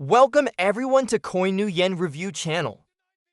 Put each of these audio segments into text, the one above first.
Welcome everyone to Coin New Yen Review channel.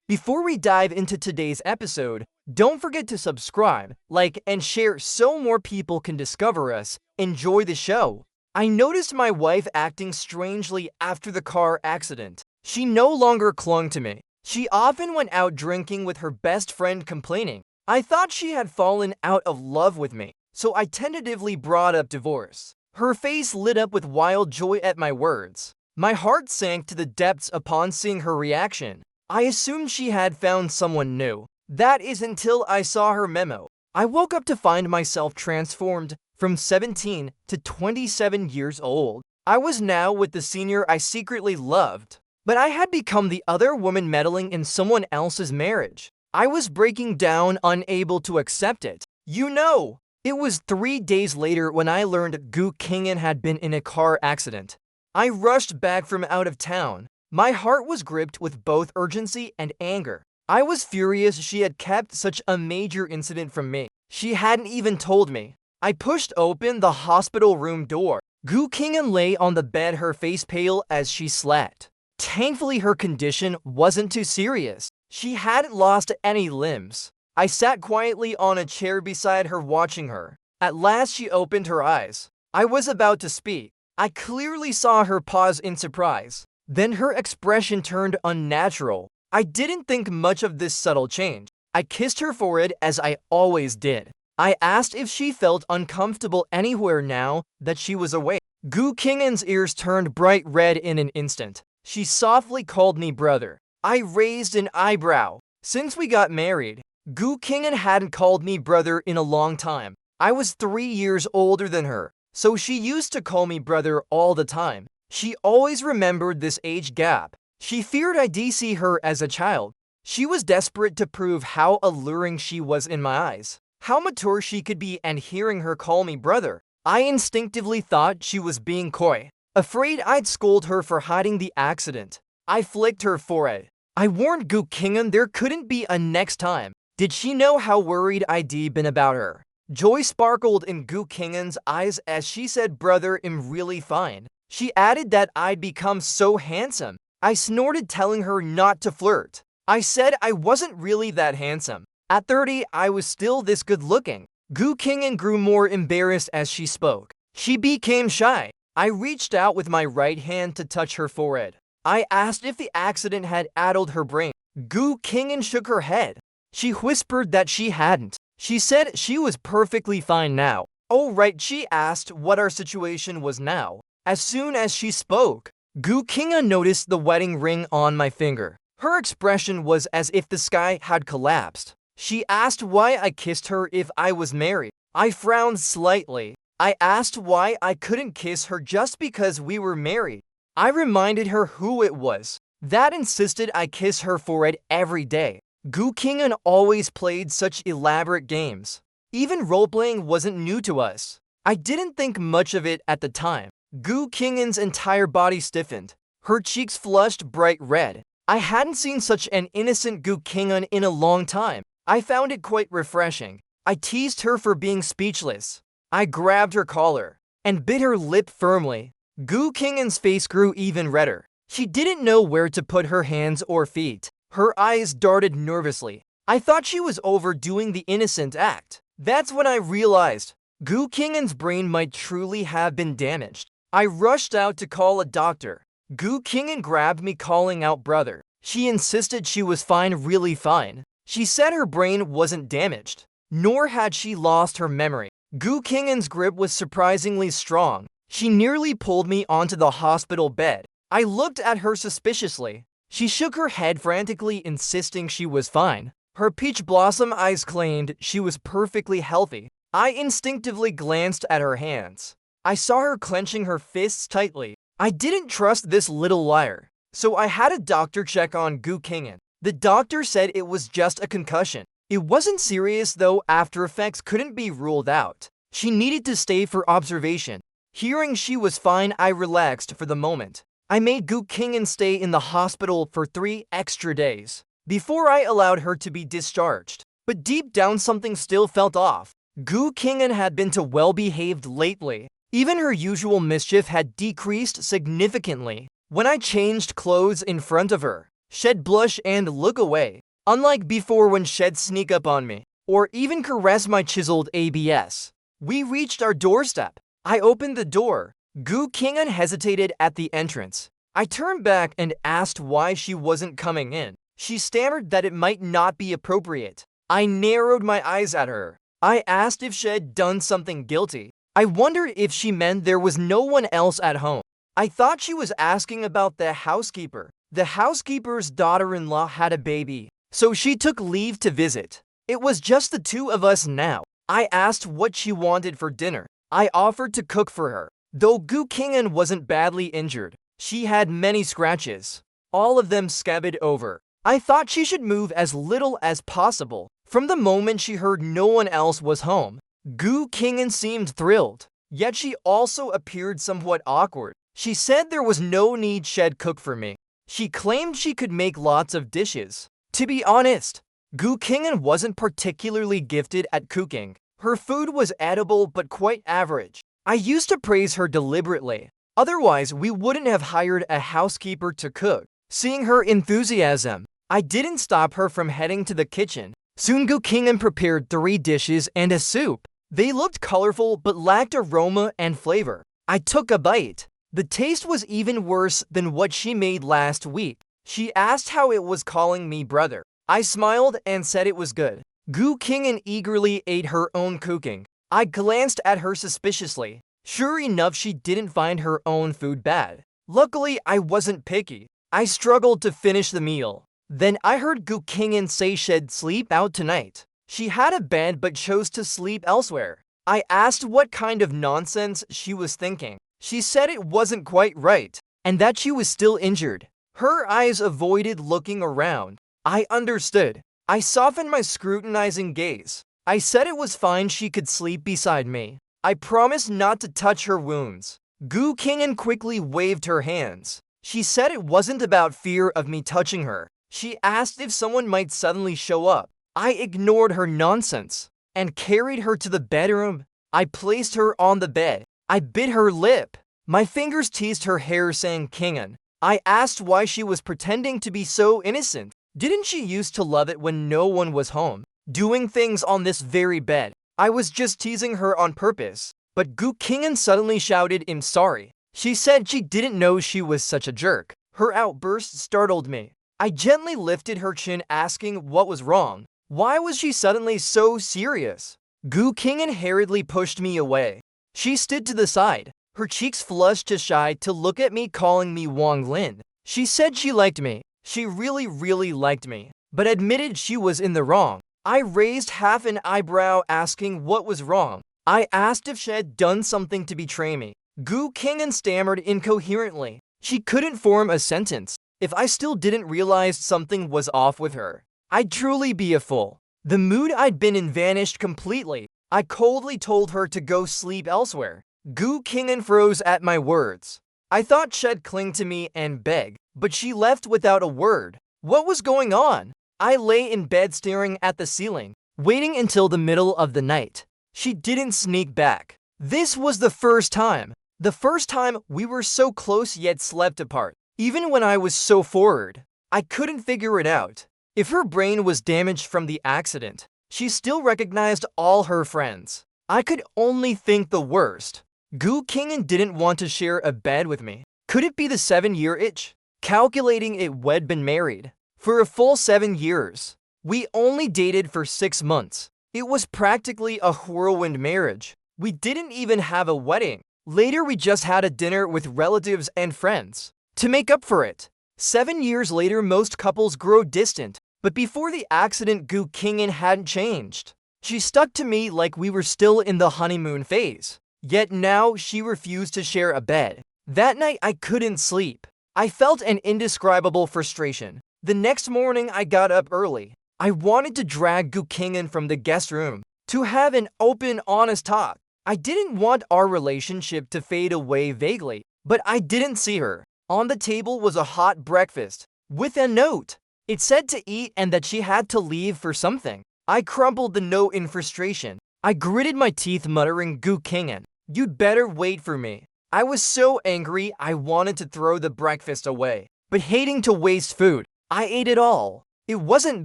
Before we dive into today's episode, don't forget to subscribe, like, and share so more people can discover us. Enjoy the show. I noticed my wife acting strangely after the car accident. She no longer clung to me. She often went out drinking with her best friend complaining. I thought she had fallen out of love with me, so I tentatively brought up divorce. Her face lit up with wild joy at my words. My heart sank to the depths upon seeing her reaction. I assumed she had found someone new. That is until I saw her memo. I woke up to find myself transformed from 17 to 27 years old. I was now with the senior I secretly loved, but I had become the other woman meddling in someone else's marriage. I was breaking down, unable to accept it. It was 3 days later when I learned Gu Kingen had been in a car accident. I rushed back from out of town. My heart was gripped with both urgency and anger. I was furious she had kept such a major incident from me. She hadn't even told me. I pushed open the hospital room door. Gu Kingen lay on the bed, her face pale as she slept. Thankfully, her condition wasn't too serious. She hadn't lost any limbs. I sat quietly on a chair beside her, watching her. At last, she opened her eyes. I was about to speak. I clearly saw her pause in surprise. Then her expression turned unnatural. I didn't think much of this subtle change. I kissed her forehead as I always did. I asked if she felt uncomfortable anywhere now that she was awake. Gu Kingen's ears turned bright red in an instant. She softly called me brother. I raised an eyebrow. Since we got married, Gu Kingen hadn't called me brother in a long time. I was 3 years older than her, so she used to call me brother all the time. She always remembered this age gap. She feared I'd see her as a child. She was desperate to prove how alluring she was in my eyes, how mature she could be, and hearing her call me brother, I instinctively thought she was being coy, afraid I'd scold her for hiding the accident. I flicked her forehead. I warned Gu Kingen there couldn't be a next time. Did she know how worried I'd been about her? Joy sparkled in Gu Kingen's eyes as she said, brother, I'm really fine. She added that I'd become so handsome. I snorted, telling her not to flirt. I said I wasn't really that handsome. At 30, I was still this good looking. Gu Kingen grew more embarrassed as she spoke. She became shy. I reached out with my right hand to touch her forehead. I asked if the accident had addled her brain. Gu Kingen shook her head. She whispered that she hadn't. She said she was perfectly fine now. Oh right, she asked what our situation was now. As soon as she spoke, Gu Kingen noticed the wedding ring on my finger. Her expression was as if the sky had collapsed. She asked why I kissed her if I was married. I frowned slightly. I asked why I couldn't kiss her just because we were married. I reminded her who it was that insisted I kiss her forehead every day. Gu Kingen always played such elaborate games. Even role-playing wasn't new to us. I didn't think much of it at the time. Gu Kingen's entire body stiffened. Her cheeks flushed bright red. I hadn't seen such an innocent Gu Kingen in a long time. I found it quite refreshing. I teased her for being speechless. I grabbed her collar and bit her lip firmly. Gu Kingen's face grew even redder. She didn't know where to put her hands or feet. Her eyes darted nervously. I thought she was overdoing the innocent act. That's when I realized Gu Kingen's brain might truly have been damaged. I rushed out to call a doctor. Gu Kingen grabbed me, calling out brother. She insisted she was fine, really fine. She said her brain wasn't damaged, nor had she lost her memory. Gu Kingen's grip was surprisingly strong. She nearly pulled me onto the hospital bed. I looked at her suspiciously. She shook her head frantically, insisting she was fine. Her peach blossom eyes claimed she was perfectly healthy. I instinctively glanced at her hands. I saw her clenching her fists tightly. I didn't trust this little liar, so I had a doctor check on Gu Kingen. The doctor said it was just a concussion. It wasn't serious, though after effects couldn't be ruled out. She needed to stay for observation. Hearing she was fine, I relaxed for the moment. I made Gu Kingen stay in the hospital for 3 extra days before I allowed her to be discharged. But deep down, something still felt off. Gu Kingen had been too well-behaved lately. Even her usual mischief had decreased significantly. When I changed clothes in front of her, she'd blush and look away, unlike before when she'd sneak up on me, or even caress my chiseled abs. We reached our doorstep. I opened the door. Gu Qing'an hesitated at the entrance. I turned back and asked why she wasn't coming in. She stammered that it might not be appropriate. I narrowed my eyes at her. I asked if she'd done something guilty. I wondered if she meant there was no one else at home. I thought she was asking about the housekeeper. The housekeeper's daughter-in-law had a baby, so she took leave to visit. It was just the two of us now. I asked what she wanted for dinner. I offered to cook for her. Though Gu Qing'an wasn't badly injured, she had many scratches, all of them scabbed over. I thought she should move as little as possible. From the moment she heard no one else was home, Gu Qing'an seemed thrilled, yet she also appeared somewhat awkward. She said there was no need she'd cook for me. She claimed she could make lots of dishes. To be honest, Gu Qing'an wasn't particularly gifted at cooking. Her food was edible but quite average. I used to praise her deliberately. Otherwise, we wouldn't have hired a housekeeper to cook. Seeing her enthusiasm, I didn't stop her from heading to the kitchen. Soon Gu Qing'an prepared 3 dishes and a soup. They looked colorful but lacked aroma and flavor. I took a bite. The taste was even worse than what she made last week. She asked how it was calling me brother. I smiled and said it was good. Gu Qing'an eagerly ate her own cooking. I glanced at her suspiciously. Sure enough, she didn't find her own food bad. Luckily, I wasn't picky. I struggled to finish the meal. Then I heard Gu Qing'an say she'd sleep out tonight. She had a bed but chose to sleep elsewhere. I asked what kind of nonsense she was thinking. She said it wasn't quite right, and that she was still injured. Her eyes avoided looking around. I understood. I softened my scrutinizing gaze. I said it was fine she could sleep beside me. I promised not to touch her wounds. Gu Qing'an quickly waved her hands. She said it wasn't about fear of me touching her. She asked if someone might suddenly show up. I ignored her nonsense and carried her to the bedroom. I placed her on the bed. I bit her lip. My fingers teased her hair, saying Qing'an. I asked why she was pretending to be so innocent. Didn't she used to love it when no one was home, doing things on this very bed? I was just teasing her on purpose. But Gu Qing'an suddenly shouted, "I'm sorry." She said she didn't know she was such a jerk. Her outburst startled me. I gently lifted her chin, asking what was wrong. Why was she suddenly so serious? Gu Qing'an hurriedly pushed me away. She stood to the side, her cheeks flushed too shy to look at me, calling me Wang Lin. She said she liked me. She really liked me, but admitted she was in the wrong. I raised half an eyebrow, asking what was wrong. I asked if she had done something to betray me. Gu Qing'an stammered incoherently. She couldn't form a sentence. If I still didn't realize something was off with her, I'd truly be a fool. The mood I'd been in vanished completely. I coldly told her to go sleep elsewhere. Gu Qing'an froze at my words. I thought she'd cling to me and beg, but she left without a word. What was going on? I lay in bed staring at the ceiling, waiting until the middle of the night. She didn't sneak back. This was the first time. The first time we were so close yet slept apart. Even when I was so forward, I couldn't figure it out. If her brain was damaged from the accident, she still recognized all her friends. I could only think the worst. Gu Qing'an didn't want to share a bed with me. Could it be the 7-year itch? Calculating it, we'd been married for a full 7 years. We only dated for 6 months. It was practically a whirlwind marriage. We didn't even have a wedding. Later, we just had a dinner with relatives and friends to make up for it. 7 years later, most couples grow distant. But before the accident, Gu Qing'an hadn't changed. She stuck to me like we were still in the honeymoon phase. Yet now she refused to share a bed. That night I couldn't sleep. I felt an indescribable frustration. The next morning I got up early. I wanted to drag Gu Qing'an from the guest room to have an open, honest talk. I didn't want our relationship to fade away vaguely, but I didn't see her. On the table was a hot breakfast with a note. It said to eat and that she had to leave for something. I crumpled the note in frustration. I gritted my teeth, muttering, "Gu Qing'an, you'd better wait for me." I was so angry I wanted to throw the breakfast away. But hating to waste food, I ate it all. It wasn't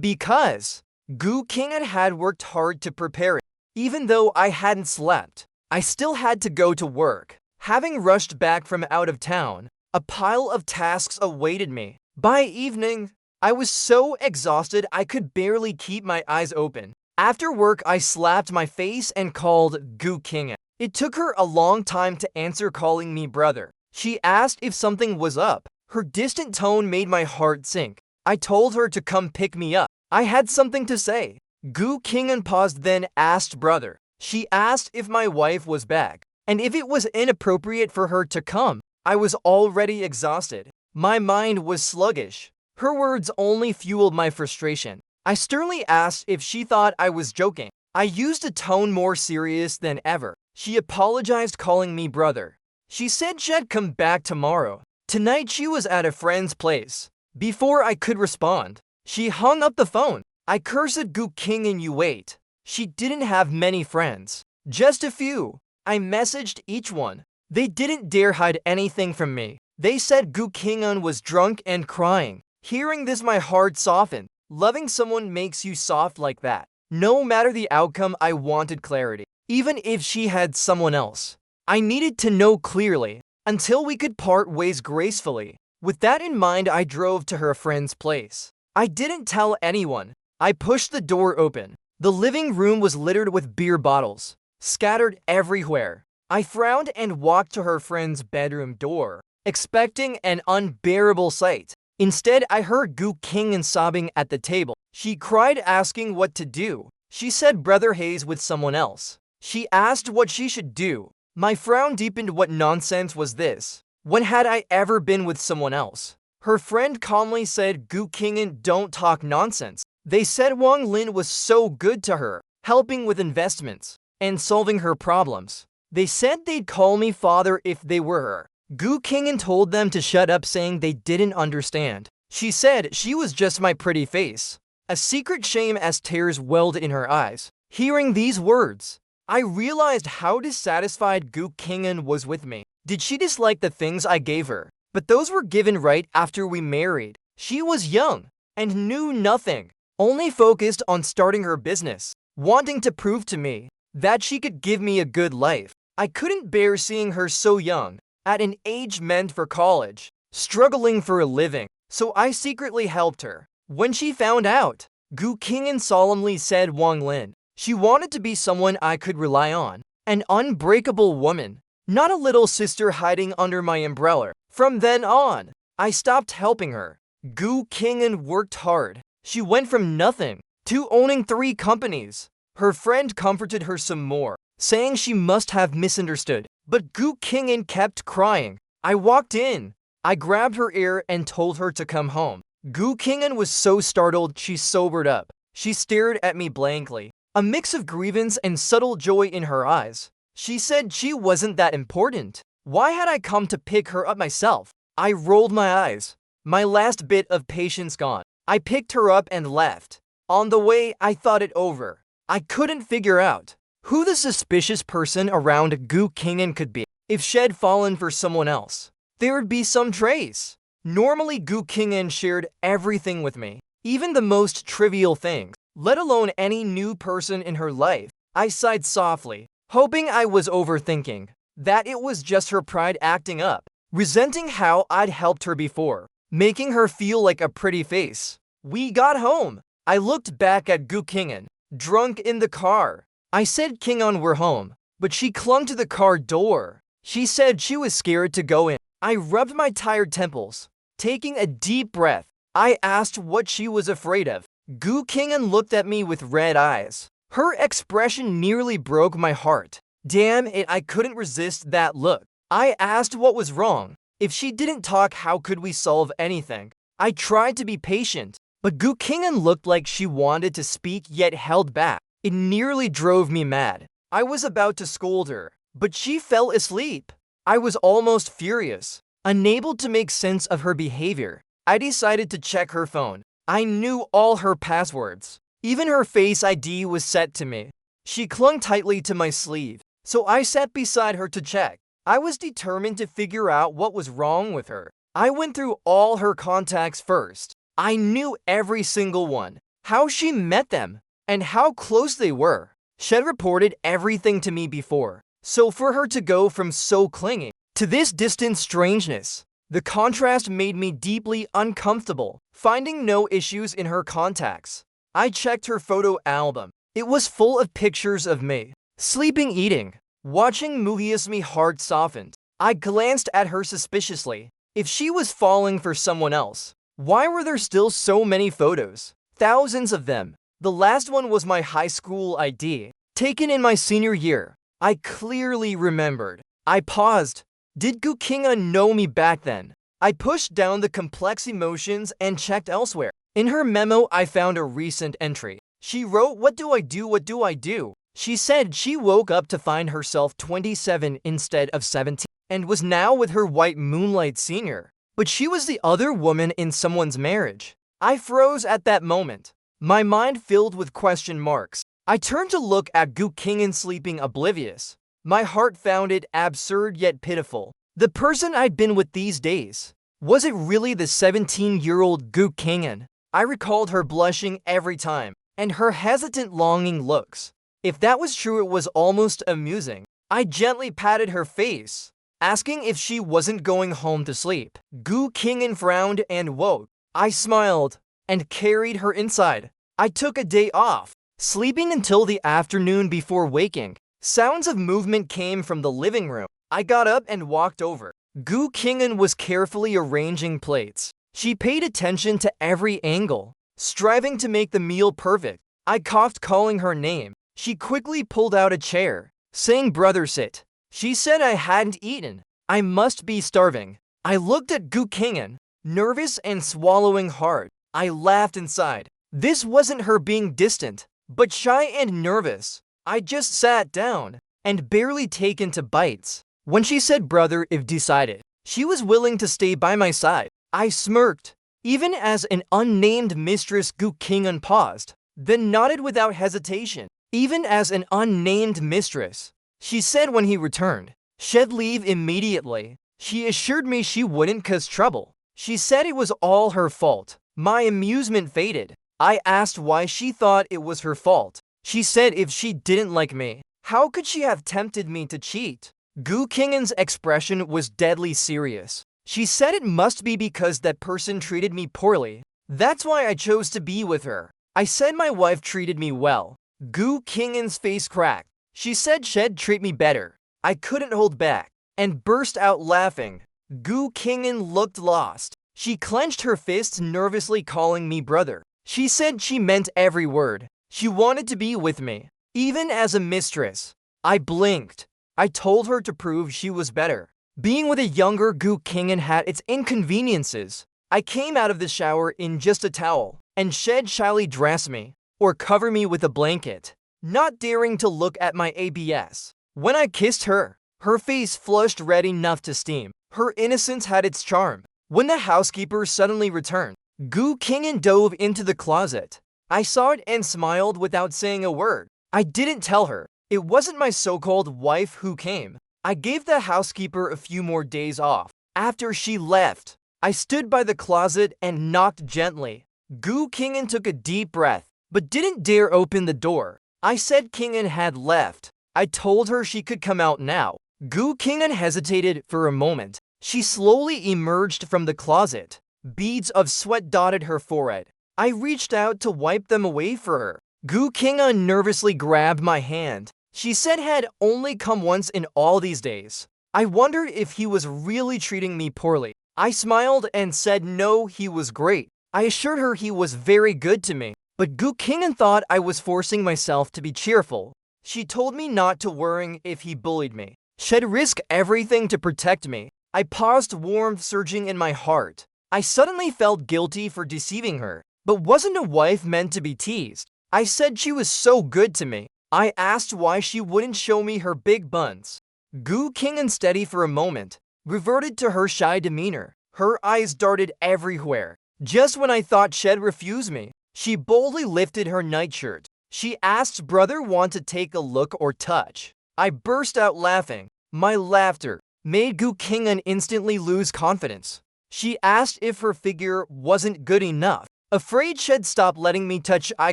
because Gu King had worked hard to prepare it. Even though I hadn't slept, I still had to go to work. Having rushed back from out of town, a pile of tasks awaited me. By evening, I was so exhausted I could barely keep my eyes open. After work, I slapped my face and called Gu King. It took her a long time to answer calling me brother. She asked if something was up. Her distant tone made my heart sink. I told her to come pick me up. I had something to say. Gu King paused, then asked brother. She asked if my wife was back, and if it was inappropriate for her to come. I was already exhausted. My mind was sluggish. Her words only fueled my frustration. I sternly asked if she thought I was joking. I used a tone more serious than ever. She apologized, calling me brother. She said she'd come back tomorrow. Tonight she was at a friend's place. Before I could respond, she hung up the phone. I cursed Gu King and you wait. She didn't have many friends. Just a few. I messaged each one. They didn't dare hide anything from me. They said Gu King was drunk and crying. Hearing this, my heart softened. Loving someone makes you soft like that. No matter the outcome, I wanted clarity. Even if she had someone else, I needed to know clearly until we could part ways gracefully. With that in mind, I drove to her friend's place. I didn't tell anyone. I pushed the door open. The living room was littered with beer bottles, scattered everywhere. I frowned and walked to her friend's bedroom door, expecting an unbearable sight. Instead, I heard Gu King sobbing at the table. She cried, asking what to do. She said Brother Hayes with someone else. She asked what she should do. My frown deepened. What nonsense was this? When had I ever been with someone else? Her friend calmly said, Gu King, don't talk nonsense. They said Wang Lin was so good to her, helping with investments and solving her problems. They said they'd call me father if they were her. Gu King told them to shut up, saying they didn't understand. She said she was just my pretty face. A secret shame as tears welled in her eyes. Hearing these words, I realized how dissatisfied Gu King was with me. Did she dislike the things I gave her? But those were given right after we married. She was young and knew nothing, only focused on starting her business, wanting to prove to me that she could give me a good life. I couldn't bear seeing her so young, at an age meant for college, struggling for a living, so I secretly helped her. When she found out, Gu King solemnly said Wang Lin. She wanted to be someone I could rely on, an unbreakable woman, not a little sister hiding under my umbrella. From then on, I stopped helping her. Gu King worked hard. She went from nothing to owning 3 companies. Her friend comforted her some more, saying she must have misunderstood. But Gu King kept crying. I walked in. I grabbed her ear and told her to come home. Gu King was so startled she sobered up. She stared at me blankly, a mix of grievance and subtle joy in her eyes. She said she wasn't that important. Why had I come to pick her up myself? I rolled my eyes. My last bit of patience gone. I picked her up and left. On the way, I thought it over. I couldn't figure out who the suspicious person around Gu King could be. If she'd fallen for someone else, there would be some trace. Normally, Gu King shared everything with me, even the most trivial things, let alone any new person in her life. I sighed softly, hoping I was overthinking, that it was just her pride acting up, resenting how I'd helped her before, making her feel like a pretty face. We got home. I looked back at Gu King, drunk in the car. I said King we're home, but she clung to the car door. She said she was scared to go in. I rubbed my tired temples. Taking a deep breath, I asked what she was afraid of. Gu King looked at me with red eyes. Her expression nearly broke my heart. Damn it, I couldn't resist that look. I asked what was wrong. If she didn't talk, how could we solve anything? I tried to be patient, but Gu King looked like she wanted to speak yet held back. It nearly drove me mad. I was about to scold her, but she fell asleep. I was almost furious. Unable to make sense of her behavior, I decided to check her phone. I knew all her passwords. Even her Face ID was set to me. She clung tightly to my sleeve, so I sat beside her to check. I was determined to figure out what was wrong with her. I went through all her contacts first. I knew every single one, how she met them, and how close they were. She'd reported everything to me before, so for her to go from so clingy to this distant strangeness, the contrast made me deeply uncomfortable, finding no issues in her contacts. I checked her photo album. It was full of pictures of me, sleeping, eating, watching movies. My heart softened. I glanced at her suspiciously. If she was falling for someone else, why were there still so many photos? Thousands of them. The last one was my high school ID, taken in my senior year. I clearly remembered. I paused. Did Gu Qing'an know me back then? I pushed down the complex emotions and checked elsewhere. In her memo, I found a recent entry. She wrote, "What do I do? What do I do?" She said she woke up to find herself 27 instead of 17 and was now with her white moonlight senior. But she was the other woman in someone's marriage. I froze at that moment, my mind filled with question marks. I turned to look at Gu Qing'an sleeping oblivious. My heart found it absurd yet pitiful. The person I'd been with these days. Was it really the 17-year-old Gu Qing'an? I recalled her blushing every time, and her hesitant longing looks. If that was true, it was almost amusing. I gently patted her face, asking if she wasn't going home to sleep. Gu Qing'an frowned and woke. I smiled and carried her inside. I took a day off, sleeping until the afternoon before waking. Sounds of movement came from the living room. I got up and walked over. Gu Qing'an was carefully arranging plates. She paid attention to every angle, striving to make the meal perfect. I coughed, calling her name. She quickly pulled out a chair, saying, "Brother, sit." She said I hadn't eaten. I must be starving. I looked at Gu Qing'an, nervous and swallowing hard. I laughed inside. This wasn't her being distant, but shy and nervous. I just sat down and barely taken to bites. When she said brother, if decided, she was willing to stay by my side. I smirked, even as an unnamed Mistress Gu Qing'an paused, then nodded without hesitation. Even as an unnamed Mistress, she said when he returned, she'd leave immediately. She assured me she wouldn't cause trouble. She said it was all her fault. My amusement faded. I asked why she thought it was her fault. She said if she didn't like me, how could she have tempted me to cheat? Gu Qing'an's expression was deadly serious. She said it must be because that person treated me poorly. That's why I chose to be with her. I said my wife treated me well. Gu Qing'an's face cracked. She said she'd treat me better. I couldn't hold back and burst out laughing. Gu Qing'an looked lost. She clenched her fists, nervously calling me brother. She said she meant every word. She wanted to be with me, even as a mistress. I blinked. I told her to prove she was better. Being with a younger Gu Qing'an had its inconveniences. I came out of the shower in just a towel, and she'd shyly dress me or cover me with a blanket, not daring to look at my ABS. When I kissed her, her face flushed red enough to steam. Her innocence had its charm. When the housekeeper suddenly returned, Gu Qing'an dove into the closet. I saw it and smiled without saying a word. I didn't tell her. It wasn't my so-called wife who came. I gave the housekeeper a few more days off. After she left, I stood by the closet and knocked gently. Gu Qing'an took a deep breath, but didn't dare open the door. I said Qing'an had left. I told her she could come out now. Gu Qing'an hesitated for a moment. She slowly emerged from the closet. Beads of sweat dotted her forehead. I reached out to wipe them away for her. Gu Qing'an nervously grabbed my hand. She said had only come once in all these days. I wondered if he was really treating me poorly. I smiled and said no, he was great. I assured her he was very good to me. But Gu Qing'an thought I was forcing myself to be cheerful. She told me not to worry if he bullied me. She'd risk everything to protect me. I paused, warmth surging in my heart. I suddenly felt guilty for deceiving her. But wasn't a wife meant to be teased? I said she was so good to me. I asked why she wouldn't show me her big buns. Gu Qing'an, steady for a moment, reverted to her shy demeanor. Her eyes darted everywhere. Just when I thought she'd refuse me, she boldly lifted her nightshirt. She asked, brother, want to take a look or touch? I burst out laughing. My laughter made Gu Qing'an instantly lose confidence. She asked if her figure wasn't good enough. Afraid she'd stop letting me touch, I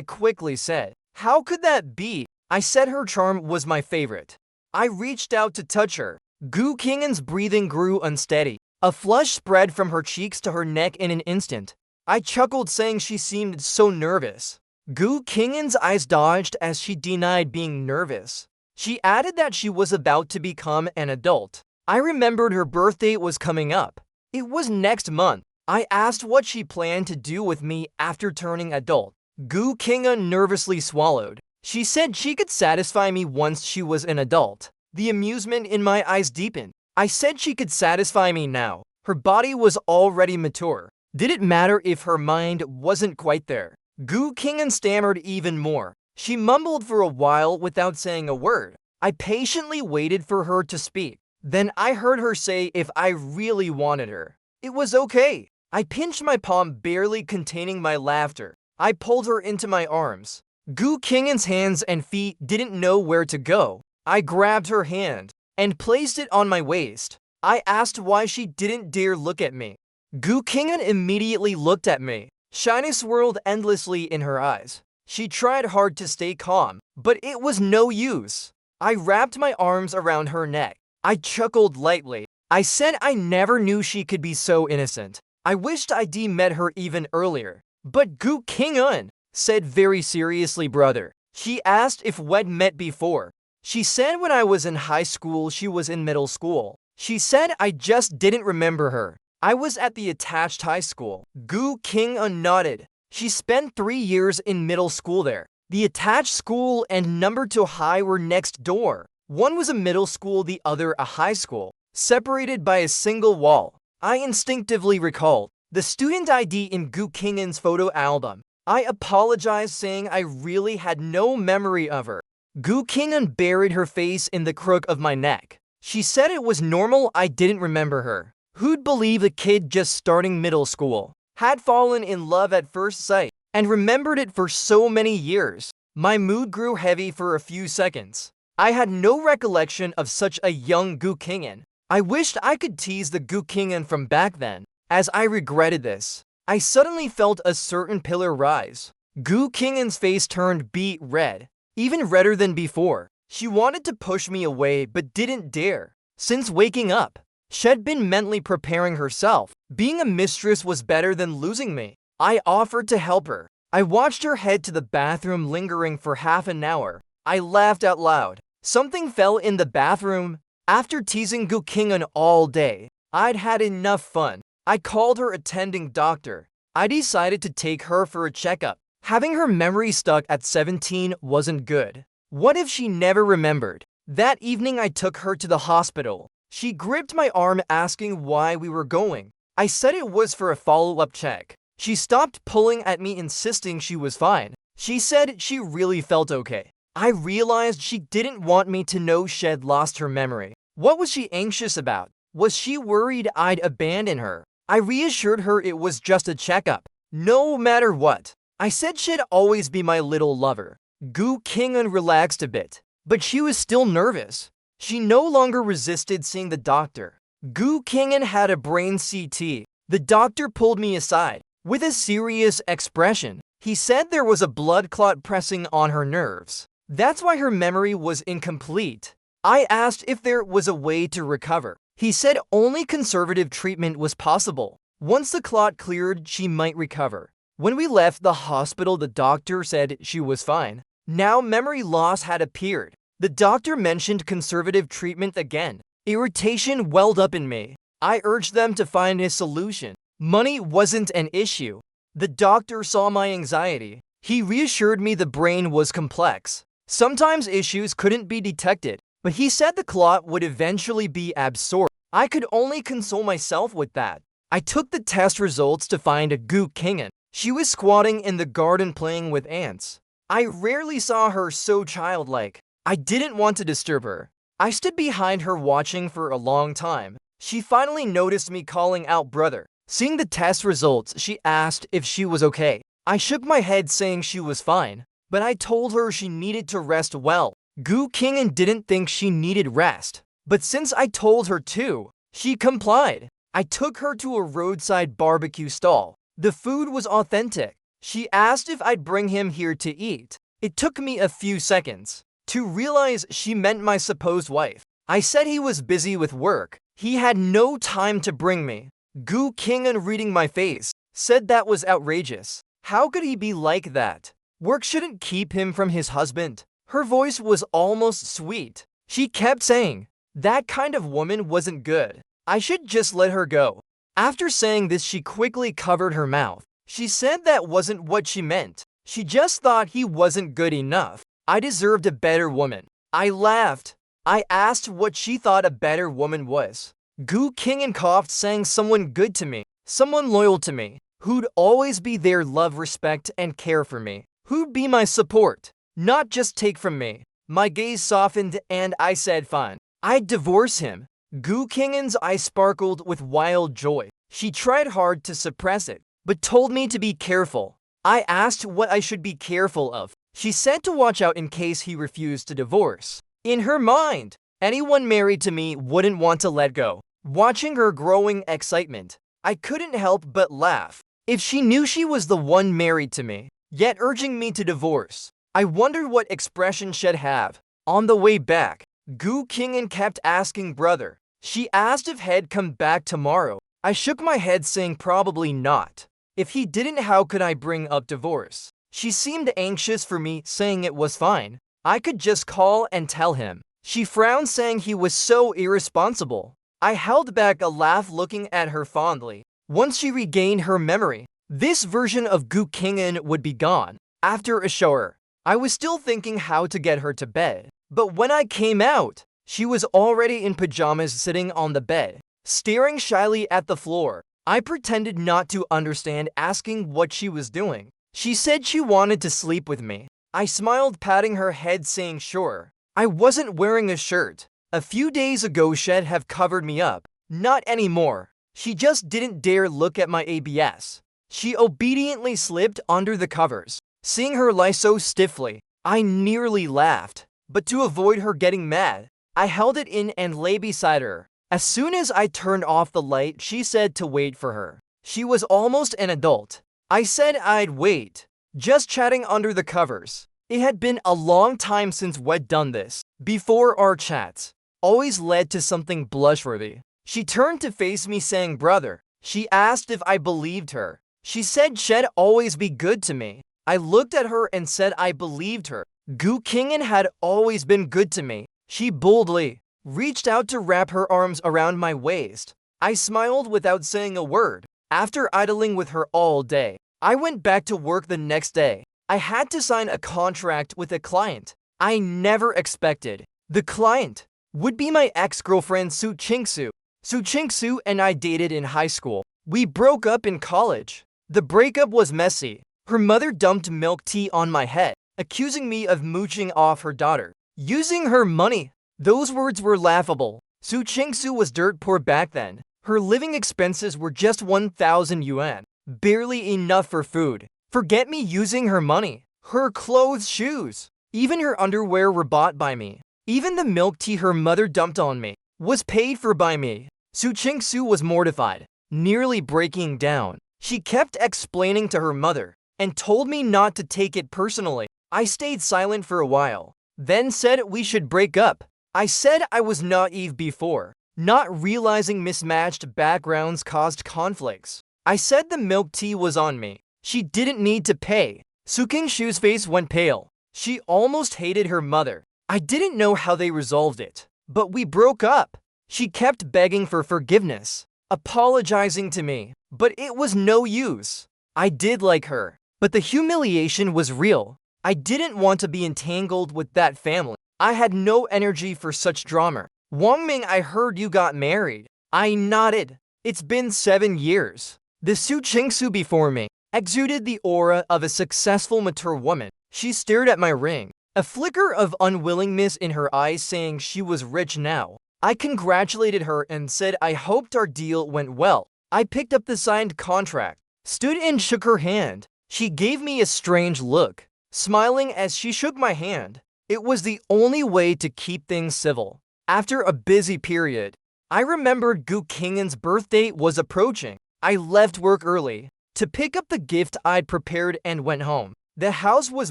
quickly said, "How could that be?" I said her charm was my favorite. I reached out to touch her. Gu Qing'an's breathing grew unsteady. A flush spread from her cheeks to her neck in an instant. I chuckled, saying she seemed so nervous. Gu Qing'an's eyes dodged as she denied being nervous. She added that she was about to become an adult. I remembered her birthday was coming up. It was next month. I asked what she planned to do with me after turning adult. Gu Qing'an nervously swallowed. She said she could satisfy me once she was an adult. The amusement in my eyes deepened. I said she could satisfy me now. Her body was already mature. Did it matter if her mind wasn't quite there? Gu Qing'an stammered even more. She mumbled for a while without saying a word. I patiently waited for her to speak. Then I heard her say if I really wanted her. It was okay. I pinched my palm, barely containing my laughter. I pulled her into my arms. Gu Qing'an's hands and feet didn't know where to go. I grabbed her hand and placed it on my waist. I asked why she didn't dare look at me. Gu Qing'an immediately looked at me. Shyness swirled endlessly in her eyes. She tried hard to stay calm, but it was no use. I wrapped my arms around her neck. I chuckled lightly. I said I never knew she could be so innocent. I wished I'd met her even earlier. But Gu Qing'an said very seriously, brother. She asked if we'd met before. She said when I was in high school, she was in middle school. She said I just didn't remember her. I was at the attached high school. Gu Qing'an nodded. She spent 3 years in middle school there. The attached school and number 2 high were next door. One was a middle school, the other a high school, separated by a single wall. I instinctively recalled the student ID in Gu Qing'an's photo album. I apologized, saying I really had no memory of her. Gu Qing'an buried her face in the crook of my neck. She said it was normal I didn't remember her. Who'd believe a kid just starting middle school had fallen in love at first sight and remembered it for so many years? My mood grew heavy for a few seconds. I had no recollection of such a young Gu Qing'an. I wished I could tease the Gu Qing'an from back then, as I regretted this. I suddenly felt a certain pillar rise. Gu Qing'an's face turned beet red, even redder than before. She wanted to push me away but didn't dare. Since waking up, she'd been mentally preparing herself. Being a mistress was better than losing me. I offered to help her. I watched her head to the bathroom, lingering for half an hour. I laughed out loud. Something fell in the bathroom. After teasing Gu Qing'an all day, I'd had enough fun. I called her attending doctor. I decided to take her for a checkup. Having her memory stuck at 17 wasn't good. What if she never remembered? That evening I took her to the hospital. She gripped my arm, asking why we were going. I said it was for a follow-up check. She stopped pulling at me, insisting she was fine. She said she really felt okay. I realized she didn't want me to know she'd lost her memory. What was she anxious about? Was she worried I'd abandon her? I reassured her it was just a checkup, no matter what. I said she'd always be my little lover. Gu Qing'an relaxed a bit, but she was still nervous. She no longer resisted seeing the doctor. Gu Qing'an had a brain CT. The doctor pulled me aside. With a serious expression, he said there was a blood clot pressing on her nerves. That's why her memory was incomplete. I asked if there was a way to recover. He said only conservative treatment was possible. Once the clot cleared, she might recover. When we left the hospital, the doctor said she was fine. Now memory loss had appeared. The doctor mentioned conservative treatment again. Irritation welled up in me. I urged them to find a solution. Money wasn't an issue. The doctor saw my anxiety. He reassured me the brain was complex. Sometimes issues couldn't be detected, but he said the clot would eventually be absorbed. I could only console myself with that. I took the test results to find a Gu Qing'an. She was squatting in the garden playing with ants. I rarely saw her so childlike. I didn't want to disturb her. I stood behind her watching for a long time. She finally noticed me, calling out, "Brother." Seeing the test results, she asked if she was okay. I shook my head, saying she was fine, but I told her she needed to rest well. Gu Qing'an didn't think she needed rest, But since I told her to, she complied. I took her to a roadside barbecue stall. The food was authentic. She asked if I'd bring him here to eat. It took me a few seconds to realize she meant my supposed wife. I said he was busy with work. He had no time to bring me. Gu Qing'an, reading my face, said that was outrageous. How could he be like that? Work shouldn't keep him from his husband. Her voice was almost sweet. She kept saying, that kind of woman wasn't good. I should just let her go. After saying this, she quickly covered her mouth. She said that wasn't what she meant. She just thought he wasn't good enough. I deserved a better woman. I laughed. I asked what she thought a better woman was. Gu Qing'an coughed, saying someone good to me, someone loyal to me, who'd always be there, love, respect, and care for me, who'd be my support, not just take from me. My gaze softened and I said fine. I'd divorce him. Gu Qing'an's eyes sparkled with wild joy. She tried hard to suppress it, but told me to be careful. I asked what I should be careful of. She said to watch out in case he refused to divorce. In her mind, anyone married to me wouldn't want to let go. Watching her growing excitement, I couldn't help but laugh. If she knew she was the one married to me, yet urging me to divorce, I wondered what expression she'd have. On the way back, Gu Qing'an kept asking brother. She asked if he'd come back tomorrow. I shook my head, saying probably not. If he didn't, how could I bring up divorce? She seemed anxious for me, saying it was fine. I could just call and tell him. She frowned, saying he was so irresponsible. I held back a laugh, looking at her fondly. Once she regained her memory, this version of Gu Qing'an would be gone. After a shower, I was still thinking how to get her to bed. But when I came out, she was already in pajamas, sitting on the bed, staring shyly at the floor. I pretended not to understand, asking what she was doing. She said she wanted to sleep with me. I smiled, patting her head, saying sure. I wasn't wearing a shirt. A few days ago she'd have covered me up. Not anymore. She just didn't dare look at my ABS. She obediently slipped under the covers. Seeing her lie so stiffly, I nearly laughed. But to avoid her getting mad, I held it in and lay beside her. As soon as I turned off the light, she said to wait for her. She was almost an adult. I said I'd wait, just chatting under the covers. It had been a long time since we'd done this. Before, our chats always led to something blushworthy. She turned to face me, saying brother. She asked if I believed her. She said she'd always be good to me. I looked at her and said I believed her. Gu Qing'an had always been good to me. She boldly reached out to wrap her arms around my waist. I smiled without saying a word. After idling with her all day, I went back to work the next day. I had to sign a contract with a client I never expected. The client would be my ex-girlfriend Su Qingsu. Su Qingsu and I dated in high school. We broke up in college. The breakup was messy. Her mother dumped milk tea on my head, accusing me of mooching off her daughter, using her money. Those words were laughable. Su Qingsu was dirt poor back then. Her living expenses were just 1,000 yuan, barely enough for food. Forget me using her money. Her clothes, shoes, even her underwear were bought by me. Even the milk tea her mother dumped on me was paid for by me. Su Qingsu was mortified, nearly breaking down. She kept explaining to her mother and told me not to take it personally. I stayed silent for a while, then said we should break up. I said I was naive before, not realizing mismatched backgrounds caused conflicts. I said the milk tea was on me. She didn't need to pay. Su Qingshu's face went pale. She almost hated her mother. I didn't know how they resolved it, but we broke up. She kept begging for forgiveness, apologizing to me, but it was no use. I did like her, but the humiliation was real. I didn't want to be entangled with that family. I had no energy for such drama. Wang Ming, I heard you got married. I nodded. It's been 7 years. The Su Qingsu before me exuded the aura of a successful, mature woman. She stared at my ring, a flicker of unwillingness in her eyes, saying she was rich now. I congratulated her and said I hoped our deal went well. I picked up the signed contract, stood and shook her hand. She gave me a strange look, smiling as she shook my hand. It was the only way to keep things civil. After a busy period, I remembered Gu Kingan's birthday was approaching. I left work early to pick up the gift I'd prepared and went home. The house was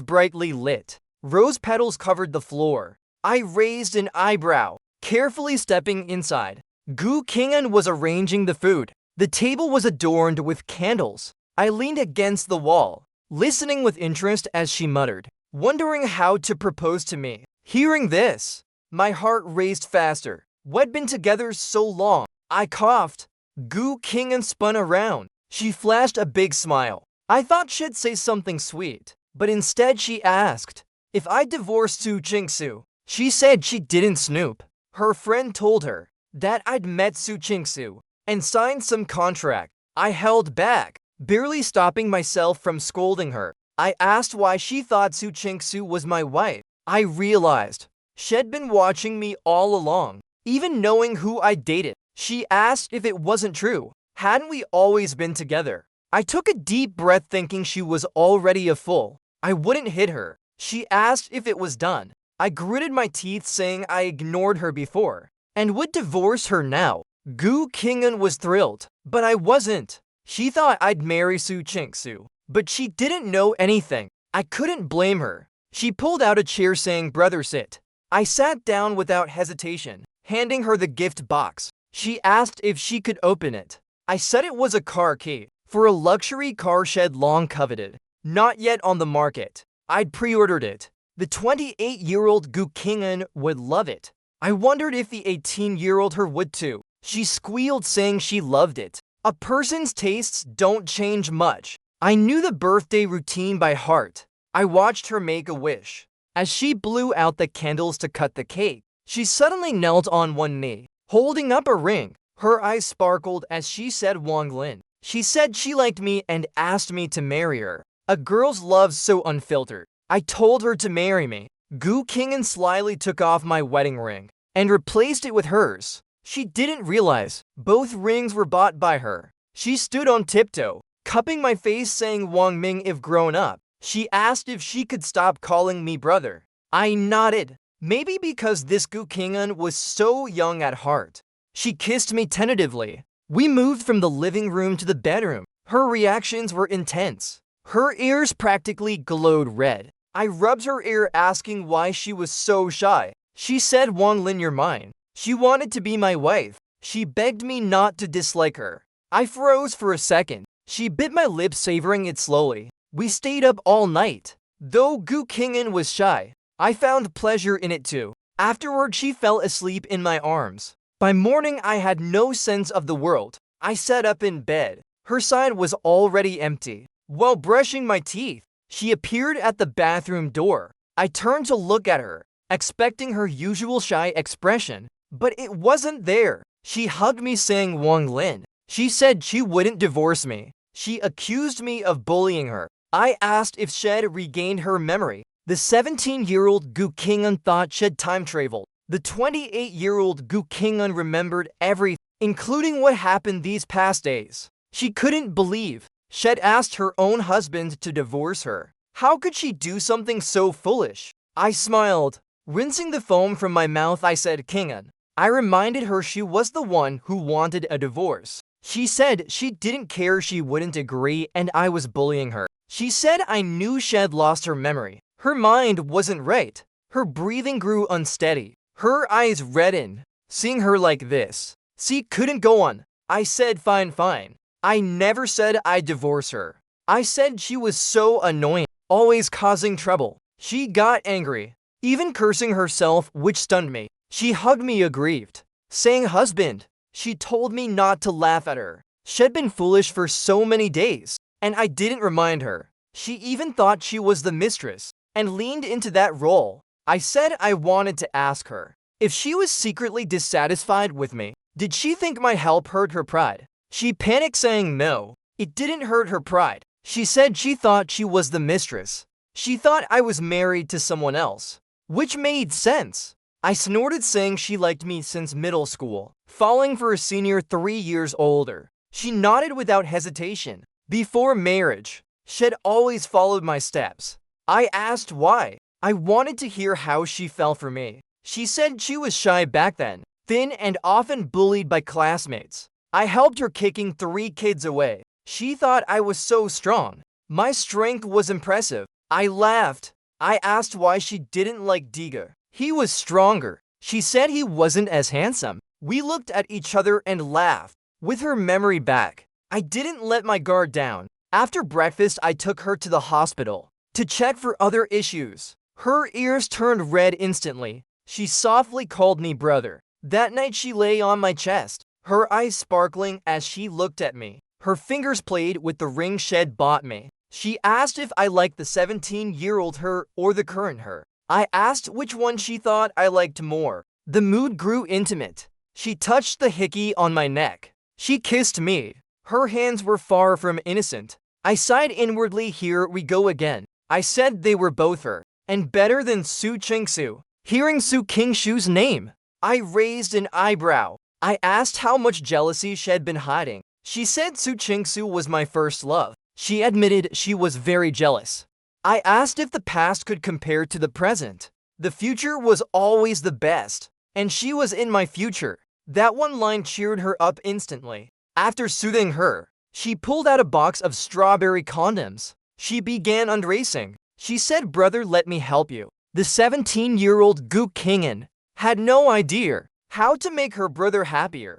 brightly lit. Rose petals covered the floor. I raised an eyebrow, carefully stepping inside. Gu Kingan was arranging the food. The table was adorned with candles. I leaned against the wall, listening with interest as she muttered, wondering how to propose to me. Hearing this, my heart raced faster. We'd been together so long. I coughed. Gu Kingan spun around. She flashed a big smile. I thought she'd say something sweet, but instead she asked if I divorced Su Chingsu. She said she didn't snoop. Her friend told her that I'd met Su Chingsu and signed some contract. I held back, barely stopping myself from scolding her. I asked why she thought Su Chingsu was my wife. I realized she'd been watching me all along, even knowing who I dated. She asked if it wasn't true. Hadn't we always been together? I took a deep breath thinking she was already a fool. I wouldn't hit her. She asked if it was done. I gritted my teeth saying I ignored her before and would divorce her now. Gu Kingan was thrilled, but I wasn't. She thought I'd marry Su Chingsu, but she didn't know anything. I couldn't blame her. She pulled out a chair saying, "Brother, sit." I sat down without hesitation, handing her the gift box. She asked if she could open it. I said it was a car key for a luxury car she'd long coveted, not yet on the market. I'd pre-ordered it. The 28-year-old Gu Kingan would love it. I wondered if the 18-year-old her would too. She squealed saying she loved it. A person's tastes don't change much. I knew the birthday routine by heart. I watched her make a wish. As she blew out the candles to cut the cake, she suddenly knelt on one knee, holding up a ring. Her eyes sparkled as she said Wang Lin. She said she liked me and asked me to marry her. A girl's love's so unfiltered. I told her to marry me. Gu Kingan slyly took off my wedding ring and replaced it with hers. She didn't realize both rings were bought by her. She stood on tiptoe, cupping my face saying Wang Ming if grown up. She asked if she could stop calling me brother. I nodded, maybe because this Gu Kingan was so young at heart. She kissed me tentatively. We moved from the living room to the bedroom. Her reactions were intense. Her ears practically glowed red. I rubbed her ear asking why she was so shy. She said, "Wang Lin, you're mine." She wanted to be my wife. She begged me not to dislike her. I froze for a second. She bit my lips, savoring it slowly. We stayed up all night. Though Gu Kingan was shy, I found pleasure in it too. Afterward, she fell asleep in my arms. By morning, I had no sense of the world. I sat up in bed. Her side was already empty. While brushing my teeth, she appeared at the bathroom door. I turned to look at her, expecting her usual shy expression, but it wasn't there. She hugged me saying Wang Lin. She said she wouldn't divorce me. She accused me of bullying her. I asked if she'd regained her memory. The 17-year-old Gu Kingan thought she'd time traveled. The 28-year-old Gu Kingan remembered everything, including what happened these past days. She couldn't believe she'd asked her own husband to divorce her. How could she do something so foolish? I smiled. Rinsing the foam from my mouth, I said, "Kingan." I reminded her she was the one who wanted a divorce. She said she didn't care, she wouldn't agree, and I was bullying her. She said I knew she'd lost her memory. Her mind wasn't right. Her breathing grew unsteady. Her eyes reddened. Seeing her like this, she couldn't go on. I said, "Fine, fine." I never said I'd divorce her. I said she was so annoying, always causing trouble. She got angry, even cursing herself, which stunned me. She hugged me aggrieved, saying, "Husband." She told me not to laugh at her. She'd been foolish for so many days, and I didn't remind her. She even thought she was the mistress and leaned into that role. I said I wanted to ask her if she was secretly dissatisfied with me. Did she think my help hurt her pride? She panicked saying no, it didn't hurt her pride. She said she thought she was the mistress. She thought I was married to someone else, which made sense. I snorted saying she liked me since middle school, falling for a senior 3 years older. She nodded without hesitation. Before marriage, she'd always followed my steps. I asked why. I wanted to hear how she fell for me. She said she was shy back then, thin and often bullied by classmates. I helped her kicking 3 kids away. She thought I was so strong. My strength was impressive. I laughed. I asked why she didn't like Diga. He was stronger. She said he wasn't as handsome. We looked at each other and laughed. With her memory back, I didn't let my guard down. After breakfast, I took her to the hospital to check for other issues. Her ears turned red instantly. She softly called me brother. That night she lay on my chest, her eyes sparkling as she looked at me. Her fingers played with the ring Shed bought me. She asked if I liked the 17-year-old her or the current her. I asked which one she thought I liked more. The mood grew intimate. She touched the hickey on my neck. She kissed me. Her hands were far from innocent. I sighed inwardly. Here we go again. I said they were both her, and better than Su Qingsu. Hearing Su Qingshu's name, I raised an eyebrow. I asked how much jealousy she had been hiding. She said Su Qingsu was my first love. She admitted she was very jealous. I asked if the past could compare to the present. The future was always the best, and she was in my future. That one line cheered her up instantly. After soothing her, she pulled out a box of strawberry condoms. She began undressing. She said, brother, let me help you. The 17-year-old Gu Kingen had no idea how to make her brother happier.